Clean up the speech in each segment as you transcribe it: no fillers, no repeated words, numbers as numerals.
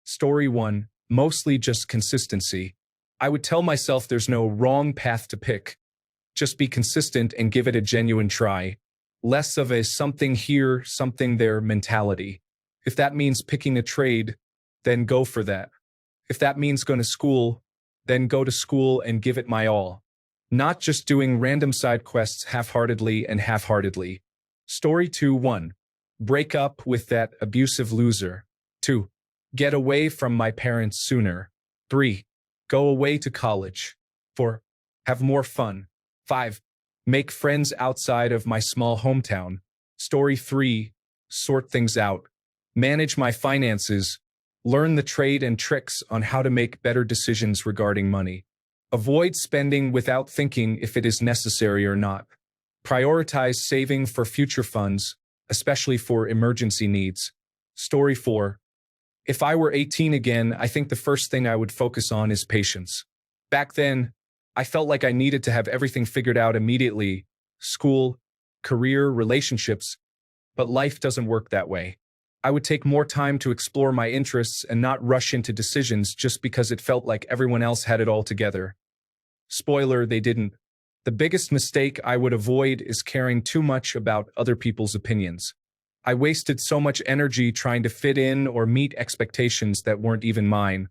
Story 1, mostly just consistency. I would tell myself there's no wrong path to pick. Just be consistent and give it a genuine try. Less of a something here, something there mentality. If that means picking a trade, then go for that. If that means going to school, then go to school and give it my all. Not just doing random side quests half-heartedly and half-heartedly. Story 2 1. Break up with that abusive loser. 2. Get away from my parents sooner. 3. Go away to college. 4. Have more fun. 5. Make friends outside of my small hometown. Story 3. Sort things out. Manage my finances. Learn the trade and tricks on how to make better decisions regarding money. Avoid spending without thinking if it is necessary or not. Prioritize saving for future funds, especially for emergency needs. Story 4. If I were 18 again, I think the first thing I would focus on is patience. Back then, I felt like I needed to have everything figured out immediately. School, career, relationships. But life doesn't work that way. I would take more time to explore my interests and not rush into decisions just because it felt like everyone else had it all together. Spoiler, they didn't. The biggest mistake I would avoid is caring too much about other people's opinions. I wasted so much energy trying to fit in or meet expectations that weren't even mine.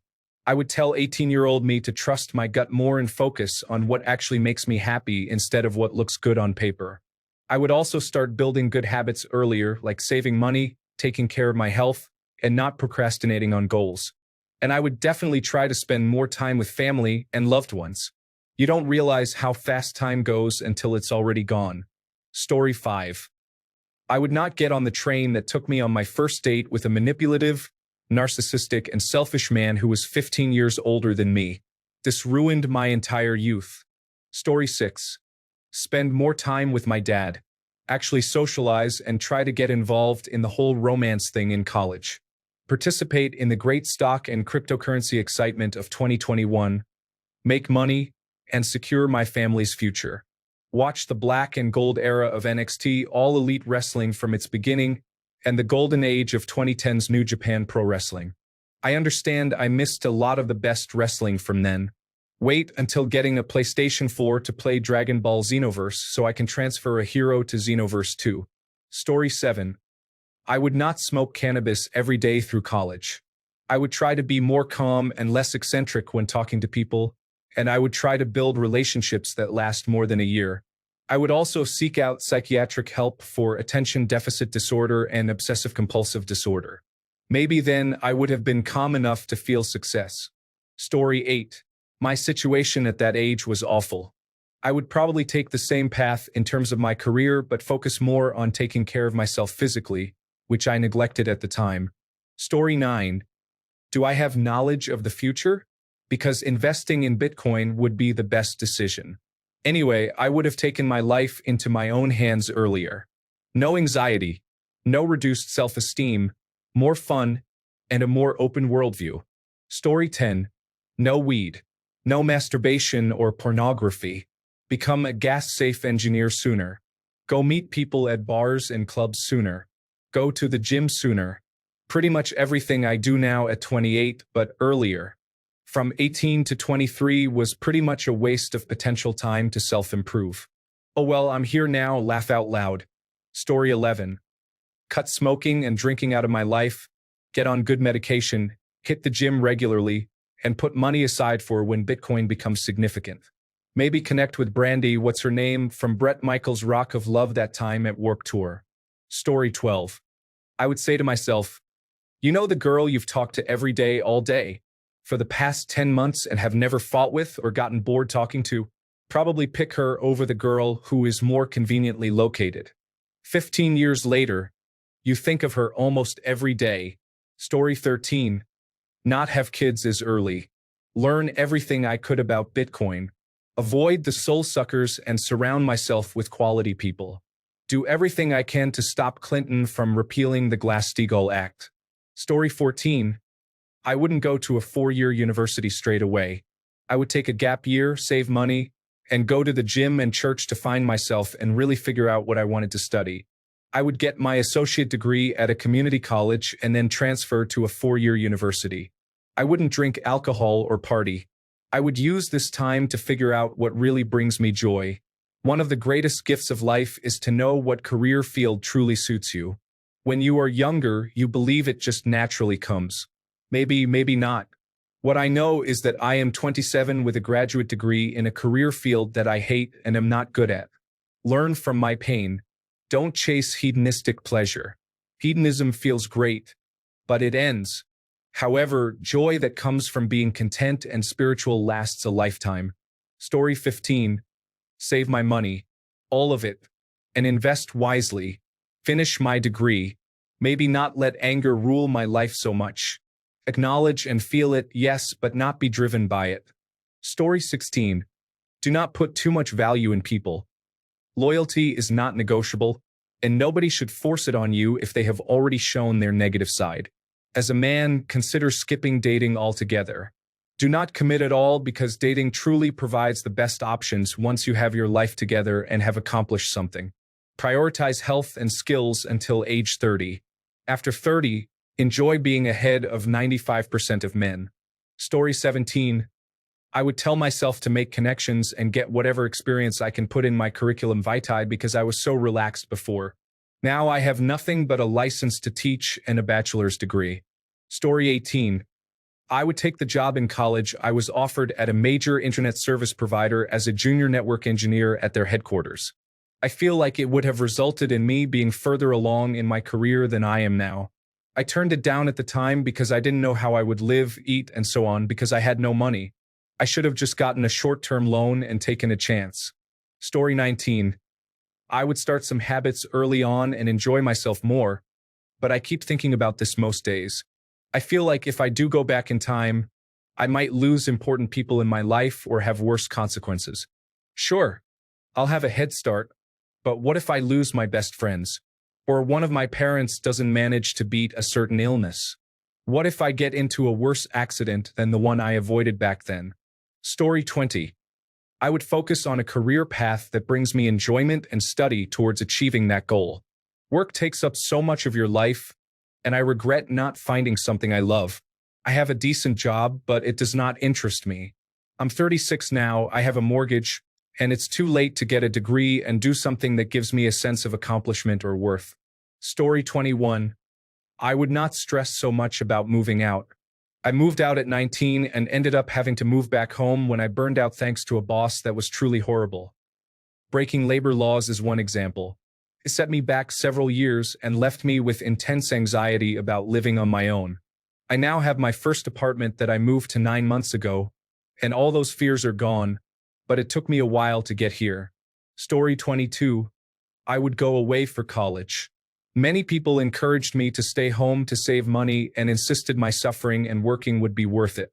I would tell 18-year-old me to trust my gut more and focus on what actually makes me happy instead of what looks good on paper. I would also start building good habits earlier, like saving money, taking care of my health, and not procrastinating on goals. And I would definitely try to spend more time with family and loved ones. You don't realize how fast time goes until it's already gone. Story 5. I would not get on the train that took me on my first date with a manipulative, narcissistic, and selfish man who was 15 years older than me. This ruined my entire youth. Story 6. Spend more time with my dad. Actually socialize and try to get involved in the whole romance thing in college. Participate in the great stock and cryptocurrency excitement of 2021. Make money and secure my family's future. Watch the black and gold era of NXT All Elite Wrestling from its beginning and the golden age of 2010's New Japan Pro Wrestling. I understand I missed a lot of the best wrestling from then. Wait until getting a PlayStation 4 to play Dragon Ball Xenoverse so I can transfer a hero to Xenoverse 2. Story 7. I would not smoke cannabis every day through college. I would try to be more calm and less eccentric when talking to people, and I would try to build relationships that last more than a year. I would also seek out psychiatric help for attention deficit disorder and obsessive-compulsive disorder. Maybe then I would have been calm enough to feel success. Story 8. My situation at that age was awful. I would probably take the same path in terms of my career but focus more on taking care of myself physically, which I neglected at the time. Story 9. Do I have knowledge of the future? Because investing in Bitcoin would be the best decision. Anyway, I would have taken my life into my own hands earlier. No anxiety, no reduced self-esteem, more fun, and a more open worldview. Story 10. No weed. No masturbation or pornography. Become a gas-safe engineer sooner. Go meet people at bars and clubs sooner. Go to the gym sooner. Pretty much everything I do now at 28, but earlier. From 18 to 23 was pretty much a waste of potential time to self-improve. Oh well, I'm here now, laugh out loud. Story 11. Cut smoking and drinking out of my life, get on good medication, hit the gym regularly, and put money aside for when Bitcoin becomes significant. Maybe connect with Brandy, what's her name, from Bret Michaels' Rock of Love that time at Work Tour. Story 12. I would say to myself, you know the girl you've talked to every day, all day, for the past 10 months and have never fought with or gotten bored talking to? Probably pick her over the girl who is more conveniently located. 15 years later, you think of her almost every day. Story 13. Not have kids as early. Learn everything I could about Bitcoin. Avoid the soul suckers and surround myself with quality people. Do everything I can to stop Clinton from repealing the Glass-Steagall Act. Story 14. I wouldn't go to a 4-year university straight away. I would take a gap year, save money, and go to the gym and church to find myself and really figure out what I wanted to study. I would get my associate degree at a community college and then transfer to a 4-year university. I wouldn't drink alcohol or party. I would use this time to figure out what really brings me joy. One of the greatest gifts of life is to know what career field truly suits you. When you are younger, you believe it just naturally comes. Maybe not. What I know is that I am 27 with a graduate degree in a career field that I hate and am not good at. Learn from my pain. Don't chase hedonistic pleasure. Hedonism feels great, but it ends. However, joy that comes from being content and spiritual lasts a lifetime. Story 15. Save my money. All of it. And invest wisely. Finish my degree. Maybe not let anger rule my life so much. Acknowledge and feel it, yes, but not be driven by it. Story 16. Do not put too much value in people. Loyalty is not negotiable, and nobody should force it on you if they have already shown their negative side. As a man, consider skipping dating altogether. Do not commit at all because dating truly provides the best options once you have your life together and have accomplished something. Prioritize health and skills until age 30. After 30, enjoy being ahead of 95% of men. Story 17. I would tell myself to make connections and get whatever experience I can put in my curriculum vitae because I was so relaxed before. Now I have nothing but a license to teach and a bachelor's degree. Story 18. I would take the job in college I was offered at a major internet service provider as a junior network engineer at their headquarters. I feel like it would have resulted in me being further along in my career than I am now. I turned it down at the time because I didn't know how I would live, eat, and so on because I had no money. I should have just gotten a short-term loan and taken a chance. Story 19. I would start some habits early on and enjoy myself more, but I keep thinking about this most days. I feel like if I do go back in time, I might lose important people in my life or have worse consequences. Sure, I'll have a head start, but what if I lose my best friends? Or one of my parents doesn't manage to beat a certain illness? What if I get into a worse accident than the one I avoided back then? Story 20. I would focus on a career path that brings me enjoyment and study towards achieving that goal. Work takes up so much of your life, and I regret not finding something I love. I have a decent job, but it does not interest me. I'm 36 now, I have a mortgage, and it's too late to get a degree and do something that gives me a sense of accomplishment or worth. Story 21. I would not stress so much about moving out. I moved out at 19 and ended up having to move back home when I burned out thanks to a boss that was truly horrible. Breaking labor laws is one example. It set me back several years and left me with intense anxiety about living on my own. I now have my first apartment that I moved to 9 months ago, and all those fears are gone, but it took me a while to get here. Story 22. I would go away for college. Many people encouraged me to stay home to save money and insisted my suffering and working would be worth it.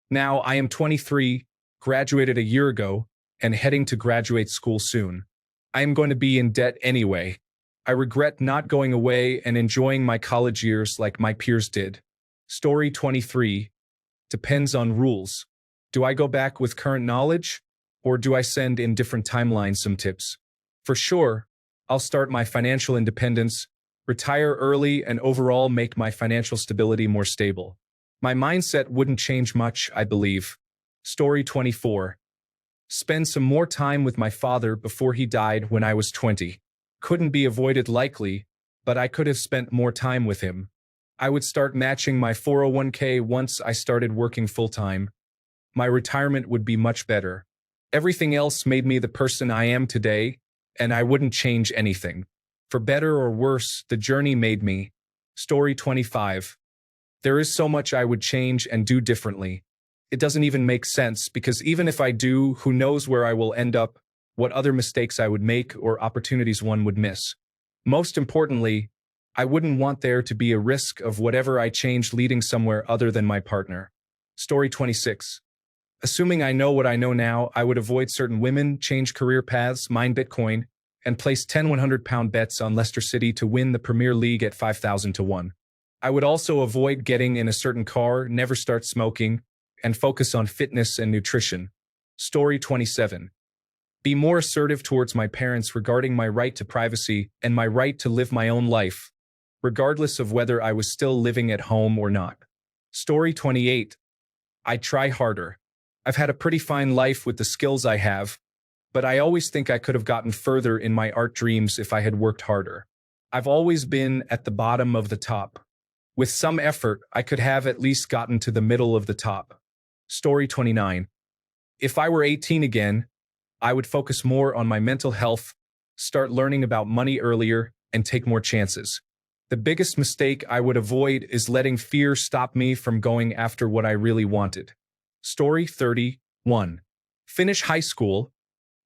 Now I am 23, graduated a year ago, and heading to graduate school soon. I am going to be in debt anyway. I regret not going away and enjoying my college years like my peers did. Story 23. Depends on rules. Do I go back with current knowledge, or do I send in different timelines some tips? For sure, I'll start my financial independence, retire early, and overall make my financial stability more stable. My mindset wouldn't change much, I believe. Story 24. Spend some more time with my father before he died when I was 20. Couldn't be avoided likely, but I could have spent more time with him. I would start matching my 401k once I started working full-time. My retirement would be much better. Everything else made me the person I am today, and I wouldn't change anything. For better or worse, the journey made me. Story 25. There is so much I would change and do differently. It doesn't even make sense because even if I do, who knows where I will end up, what other mistakes I would make or opportunities one would miss. Most importantly, I wouldn't want there to be a risk of whatever I change leading somewhere other than my partner. Story 26. Assuming I know what I know now, I would avoid certain women, change career paths, mine Bitcoin, and place 10 100-pound bets on Leicester City to win the Premier League at 5,000 to 1. I would also avoid getting in a certain car, never start smoking, and focus on fitness and nutrition. Story 27. Be more assertive towards my parents regarding my right to privacy and my right to live my own life, regardless of whether I was still living at home or not. Story 28. I try harder. I've had a pretty fine life with the skills I have, but I always think I could have gotten further in my art dreams if I had worked harder. I've always been at the bottom of the top. With some effort, I could have at least gotten to the middle of the top. Story 29. If I were 18 again, I would focus more on my mental health, start learning about money earlier, and take more chances. The biggest mistake I would avoid is letting fear stop me from going after what I really wanted. Story 31. Finish high school.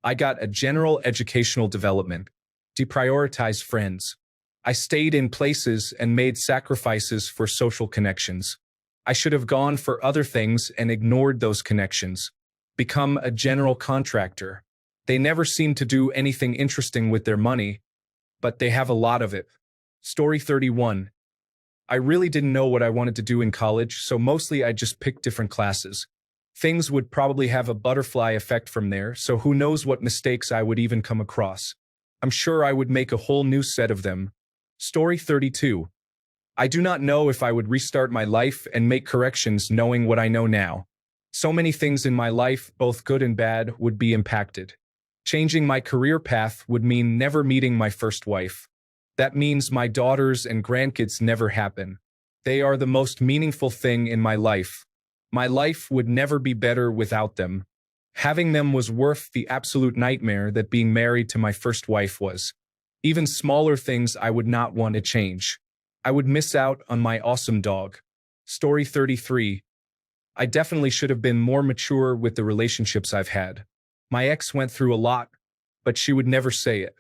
I got a general educational development. Deprioritize friends. I stayed in places and made sacrifices for social connections. I should have gone for other things and ignored those connections. Become a general contractor. They never seem to do anything interesting with their money, but they have a lot of it. Story 31. I really didn't know what I wanted to do in college, so mostly I just picked different classes. Things would probably have a butterfly effect from there, so who knows what mistakes I would even come across. I'm sure I would make a whole new set of them. Story 32. I do not know if I would restart my life and make corrections knowing what I know now. So many things in my life, both good and bad, would be impacted. Changing my career path would mean never meeting my first wife. That means my daughters and grandkids never happen. They are the most meaningful thing in my life. My life would never be better without them. Having them was worth the absolute nightmare that being married to my first wife was. Even smaller things I would not want to change. I would miss out on my awesome dog. Story 33. I definitely should have been more mature with the relationships I've had. My ex went through a lot, but she would never say it.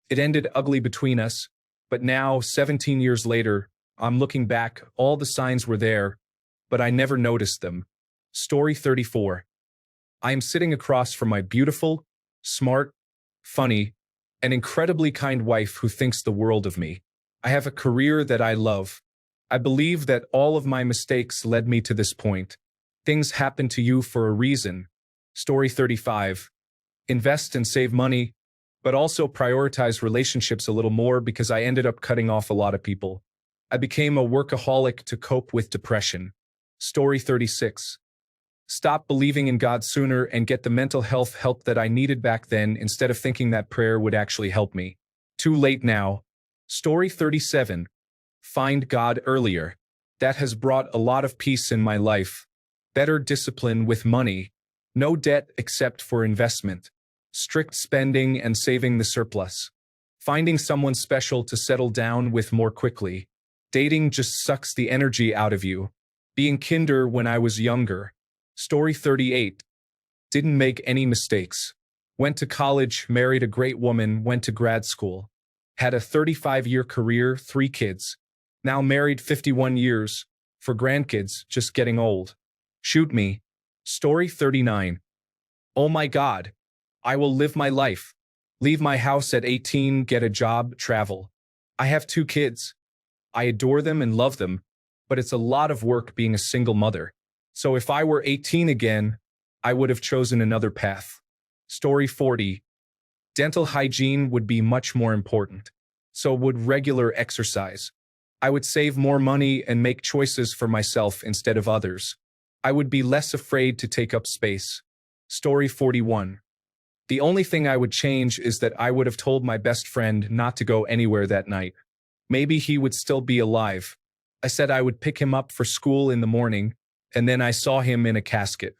It ended ugly between us, but now, 17 years later, I'm looking back, all the signs were there, but I never noticed them. Story 34. I am sitting across from my beautiful, smart, funny, and incredibly kind wife who thinks the world of me. I have a career that I love. I believe that all of my mistakes led me to this point. Things happen to you for a reason. Story 35. Invest and save money, but also prioritize relationships a little more because I ended up cutting off a lot of people. I became a workaholic to cope with depression. Story 36. Stop believing in God sooner and get the mental health help that I needed back then instead of thinking that prayer would actually help me. Too late now. Story 37. Find God earlier. That has brought a lot of peace in my life. Better discipline with money. No debt except for investment. Strict spending and saving the surplus. Finding someone special to settle down with more quickly. Dating just sucks the energy out of you. Being kinder when I was younger. Story 38. Didn't make any mistakes. Went to college, married a great woman, went to grad school. Had a 35-year career, 3 kids. Now married 51 years. For grandkids, just getting old. Shoot me. Story 39. Oh my God. I will live my life. Leave my house at 18, get a job, travel. I have 2 kids. I adore them and love them, but it's a lot of work being a single mother. So if I were 18 again, I would have chosen another path. Story 40. Dental hygiene would be much more important. So would regular exercise. I would save more money and make choices for myself instead of others. I would be less afraid to take up space. Story 41. The only thing I would change is that I would have told my best friend not to go anywhere that night. Maybe he would still be alive. I said I would pick him up for school in the morning, and then I saw him in a casket.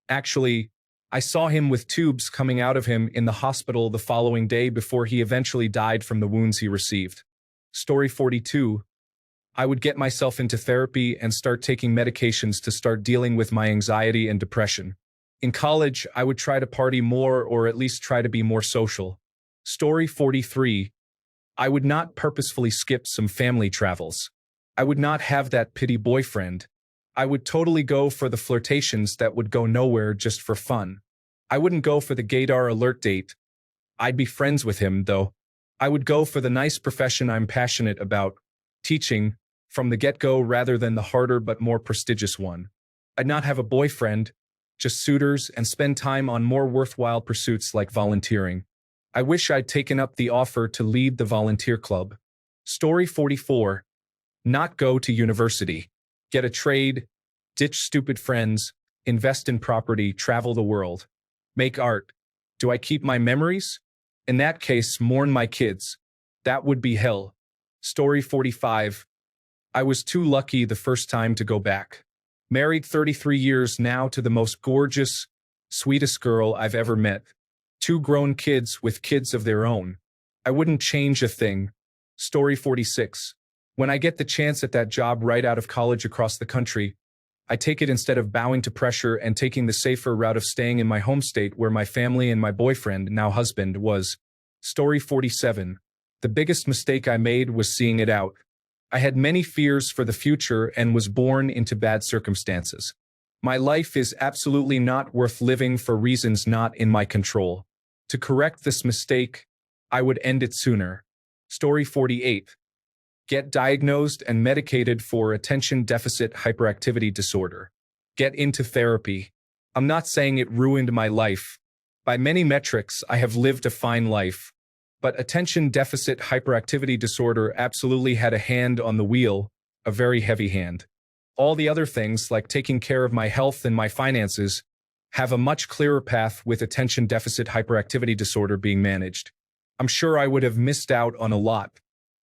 Actually, I saw him with tubes coming out of him in the hospital the following day before he eventually died from the wounds he received. Story 42. I would get myself into therapy and start taking medications to start dealing with my anxiety and depression. In college, I would try to party more or at least try to be more social. Story 43. I would not purposefully skip some family travels. I would not have that pity boyfriend. I would totally go for the flirtations that would go nowhere just for fun. I wouldn't go for the gaydar alert date. I'd be friends with him, though. I would go for the nice profession I'm passionate about, teaching, from the get-go rather than the harder but more prestigious one. I'd not have a boyfriend, just suitors, and spend time on more worthwhile pursuits like volunteering. I wish I'd taken up the offer to lead the volunteer club. Story 44. Not go to university. Get a trade, ditch stupid friends, invest in property, travel the world, make art. Do I keep my memories? In that case, mourn my kids. That would be hell. Story 45. I was too lucky the first time to go back. Married 33 years now to the most gorgeous, sweetest girl I've ever met. 2 grown kids with kids of their own. I wouldn't change a thing. Story 46. When I get the chance at that job right out of college across the country, I take it instead of bowing to pressure and taking the safer route of staying in my home state where my family and my boyfriend, now husband, was. Story 47. The biggest mistake I made was seeing it out. I had many fears for the future and was born into bad circumstances. My life is absolutely not worth living for reasons not in my control. To correct this mistake, I would end it sooner. Story 48. Get diagnosed and medicated for attention deficit hyperactivity disorder. Get into therapy. I'm not saying it ruined my life. By many metrics, I have lived a fine life. But attention deficit hyperactivity disorder absolutely had a hand on the wheel, a very heavy hand. All the other things, like taking care of my health and my finances, have a much clearer path with attention deficit hyperactivity disorder being managed. I'm sure I would have missed out on a lot.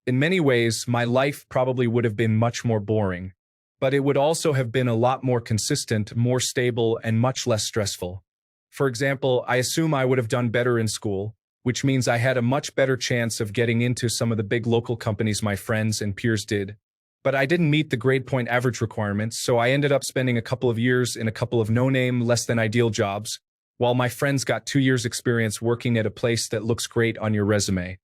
In many ways, my life probably would have been much more boring, but it would also have been a lot more consistent, more stable, and much less stressful. For example, I assume I would have done better in school, which means I had a much better chance of getting into some of the big local companies my friends and peers did. But I didn't meet the grade point average requirements, so I ended up spending a couple of years in a couple of no-name, less-than-ideal jobs, while my friends got 2 years experience working at a place that looks great on your resume.